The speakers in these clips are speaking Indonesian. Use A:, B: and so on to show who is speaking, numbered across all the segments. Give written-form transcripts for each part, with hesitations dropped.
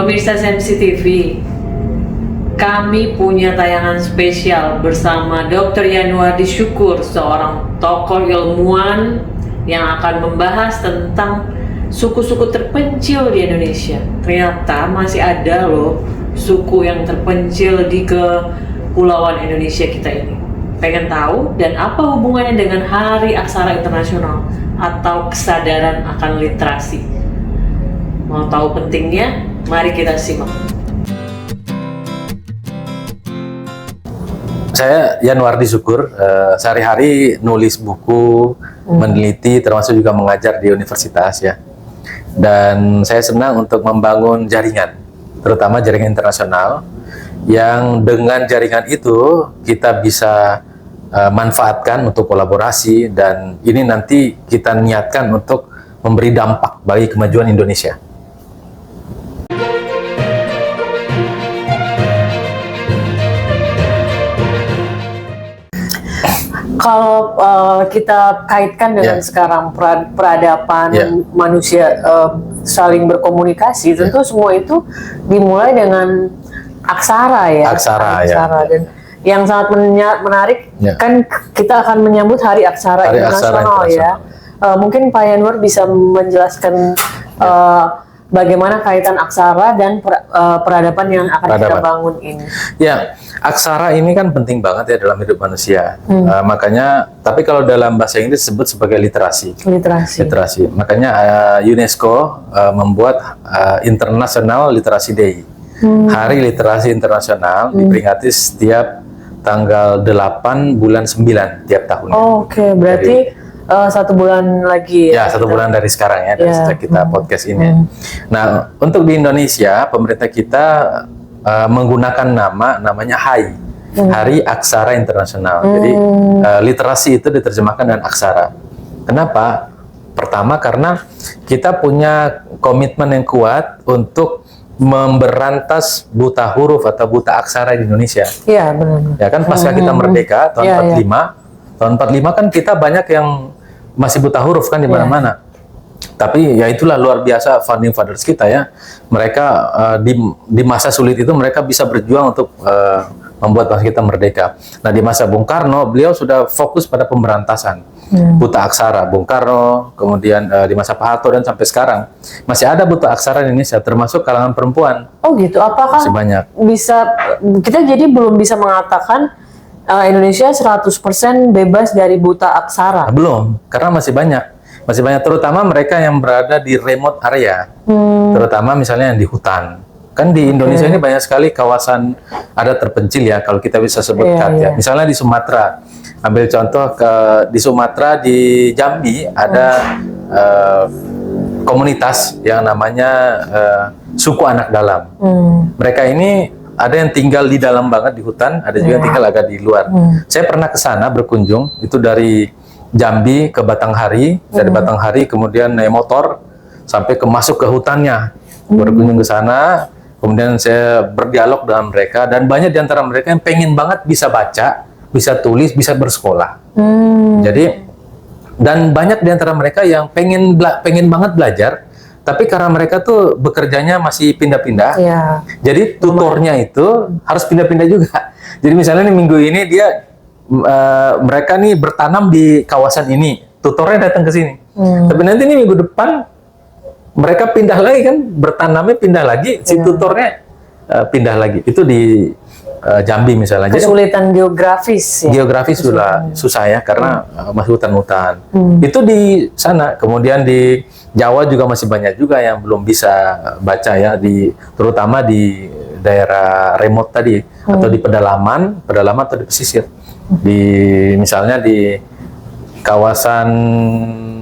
A: Pemirsa Sensi TV, kami punya tayangan spesial bersama Dr. Yanuardi Syukur, seorang tokoh ilmuwan yang akan membahas tentang suku-suku terpencil di Indonesia. Ternyata masih ada loh suku yang terpencil di kepulauan Indonesia kita ini. Pengen tahu dan apa hubungannya dengan Hari Aksara Internasional atau kesadaran akan literasi? Mau tahu pentingnya? Mari kita simak.
B: Saya Yanuardi Syukur, sehari-hari nulis buku, meneliti, termasuk juga mengajar di universitas ya. Dan saya senang untuk membangun jaringan, terutama jaringan internasional, yang dengan jaringan itu kita bisa manfaatkan untuk kolaborasi, dan ini nanti kita niatkan untuk memberi dampak bagi kemajuan Indonesia.
A: Kalau kita kaitkan dengan sekarang peradaban manusia saling berkomunikasi, tentu semua itu dimulai dengan aksara ya.
B: Aksara.
A: Dan yang sangat menarik kan kita akan menyambut Hari Aksara Internasional ya. Mungkin Pak Yanuar bisa menjelaskan bagaimana kaitan aksara dan peradaban yang akan kita bangun ini.
B: Ya, aksara ini kan penting banget ya dalam hidup manusia. Makanya, tapi kalau dalam bahasa Inggris disebut sebagai literasi. Literasi. Makanya UNESCO membuat International Literacy Day. Hari Literasi Internasional diperingati setiap tanggal 8 bulan 9 tiap tahun.
A: Oh, oke. Berarti satu bulan lagi
B: ya, satu bulan dari sekarang ya, dari sejak kita podcast ini. Nah, untuk di Indonesia, pemerintah kita menggunakan namanya HAI, Hari Aksara Internasional. Jadi literasi itu diterjemahkan dengan aksara. Kenapa? Pertama, karena kita punya komitmen yang kuat untuk memberantas buta huruf atau buta aksara di Indonesia.
A: Iya, benar.
B: Ya kan, pasca kita merdeka tahun 45. Tahun 45 kan kita banyak yang masih buta huruf kan di mana-mana. Tapi ya itulah luar biasa founding fathers kita ya. Mereka di masa sulit itu mereka bisa berjuang untuk membuat bangsa kita merdeka. Nah, di masa Bung Karno beliau sudah fokus pada pemberantasan buta aksara. Bung Karno, kemudian di masa Pak Harto dan sampai sekarang masih ada buta aksara di Indonesia, termasuk kalangan perempuan.
A: Oh gitu. Apakah
B: masih banyak?
A: Kita jadi belum bisa mengatakan Indonesia 100% bebas dari buta aksara?
B: Belum, karena masih banyak terutama mereka yang berada di remote area, terutama misalnya yang di hutan. Kan di Indonesia ini banyak sekali kawasan adat terpencil ya, kalau kita bisa sebutkan ya. Misalnya di Sumatera, ambil contoh di Sumatera, di Jambi ada komunitas yang namanya suku anak dalam. Mereka ini ada yang tinggal di dalam banget di hutan, ada juga yang tinggal agak di luar. Saya pernah ke sana berkunjung, itu dari Jambi ke Batanghari, dari Batanghari kemudian naik motor sampai masuk ke hutannya, berkunjung ke sana, kemudian saya berdialog dengan mereka, dan banyak di antara mereka yang pengen banget bisa baca, bisa tulis, bisa bersekolah. Jadi, dan banyak di antara mereka yang pengen banget belajar, tapi karena mereka tuh bekerjanya masih pindah-pindah, jadi tutornya itu harus pindah-pindah juga. Jadi misalnya nih minggu ini dia mereka nih bertanam di kawasan ini, tutornya datang ke sini. Tapi nanti nih minggu depan mereka pindah lagi kan, bertanamnya pindah lagi, si tutornya pindah lagi. Itu di Jambi misalnya.
A: Kesulitan geografis ya?
B: Geografis sudah susah ya, karena masih hutan-hutan. Itu di sana. Kemudian di Jawa juga masih banyak juga yang belum bisa baca ya, terutama di daerah remote tadi, atau di pedalaman atau di pesisir. Misalnya di kawasan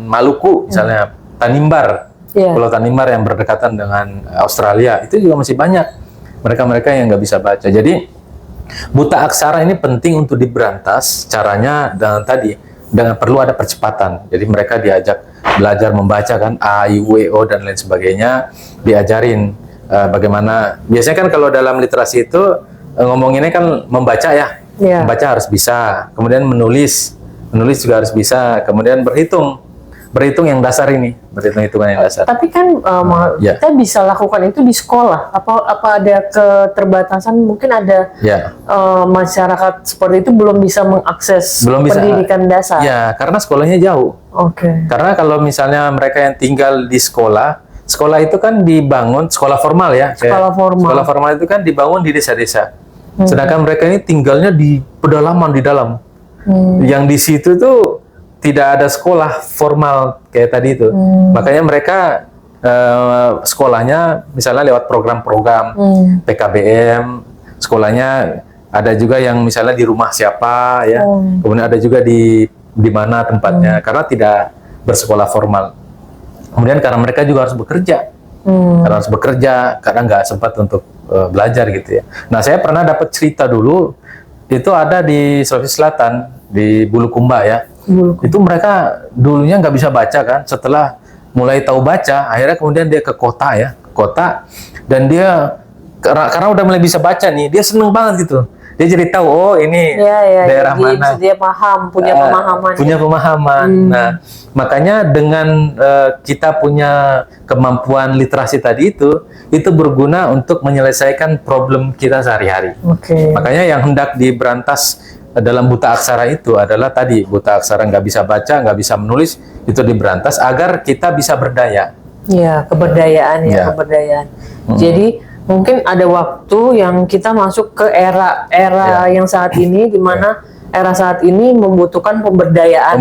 B: Maluku misalnya, Tanimbar, Pulau Tanimbar yang berdekatan dengan Australia, itu juga masih banyak mereka-mereka yang nggak bisa baca. Jadi buta aksara ini penting untuk diberantas. Caranya dengan perlu ada percepatan. Jadi mereka diajak belajar membaca kan, A, I, U, E, O dan lain sebagainya, diajarin bagaimana. Biasanya kan kalau dalam literasi itu ngomonginnya kan membaca ya, membaca harus bisa. Kemudian menulis juga harus bisa. Kemudian berhitung berhitung yang dasar ini, berhitung hitungan yang dasar.
C: Tapi kan
B: Ya.
C: kita bisa lakukan itu di sekolah. Apa ada keterbatasan? Mungkin ada
B: Ya,
C: masyarakat seperti itu belum bisa mengakses
B: belum bisa.
C: pendidikan dasar.
B: Ya, karena sekolahnya jauh.
C: Oke.
B: Karena kalau misalnya mereka yang tinggal di sekolah, sekolah itu kan dibangun, sekolah formal ya.
C: Sekolah formal.
B: Sekolah formal itu kan dibangun di desa-desa. Sedangkan mereka ini tinggalnya di pedalaman di dalam. Yang di situ tuh tidak ada sekolah formal kayak tadi itu. Makanya mereka sekolahnya misalnya lewat program-program PKBM, sekolahnya ada juga yang misalnya di rumah siapa ya. Kemudian ada juga di mana tempatnya karena tidak bersekolah formal. Kemudian karena mereka juga harus bekerja. Karena harus bekerja, karena nggak sempat untuk belajar gitu ya. Nah, saya pernah dapat cerita dulu, itu ada di Sulawesi Selatan, di Bulukumba ya. Itu mereka dulunya nggak bisa baca kan, setelah mulai tahu baca, akhirnya kemudian dia ke kota ya, ke kota, dan dia karena udah mulai bisa baca nih, dia seneng banget gitu. Dia jadi tahu, oh ini daerah
C: jadi
B: mana.
C: dia paham, punya pemahaman.
B: Punya pemahaman. Nah, makanya dengan kita punya kemampuan literasi tadi itu berguna untuk menyelesaikan problem kita sehari-hari. Makanya yang hendak diberantas dalam buta aksara itu adalah tadi, buta aksara nggak bisa baca, nggak bisa menulis, itu diberantas agar kita bisa berdaya.
C: Ya, keberdayaan ya, keberdayaan. Jadi mungkin ada waktu yang kita masuk ke era yang saat ini, di mana era saat ini membutuhkan pemberdayaan.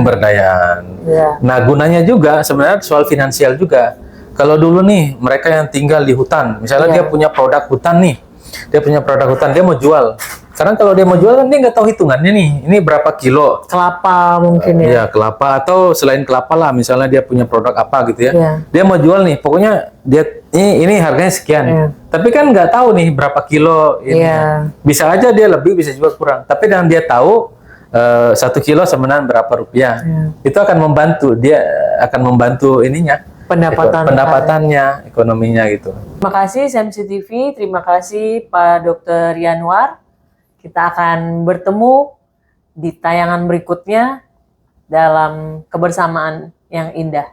C: Nah, gunanya juga sebenarnya soal finansial juga. Kalau dulu nih mereka yang tinggal di hutan, misalnya dia punya produk hutan nih, dia mau jual. Sekarang kalau dia mau jual kan dia nggak tahu hitungannya nih, ini berapa kilo kelapa mungkin ya.
B: Ya, kelapa atau selain kelapa lah, misalnya dia punya produk apa gitu ya. Dia mau jual nih, pokoknya dia ini harganya sekian. Tapi kan nggak tahu nih berapa kilo ini. Bisa aja dia lebih, bisa juga kurang. Tapi dengan dia tahu 1 kilo sebenarnya berapa rupiah, itu akan membantu ininya, pendapatannya, ekonominya gitu.
C: Terima kasih SMC TV, terima kasih Pak Dr. Yanuar. Kita akan bertemu di tayangan berikutnya dalam kebersamaan yang indah.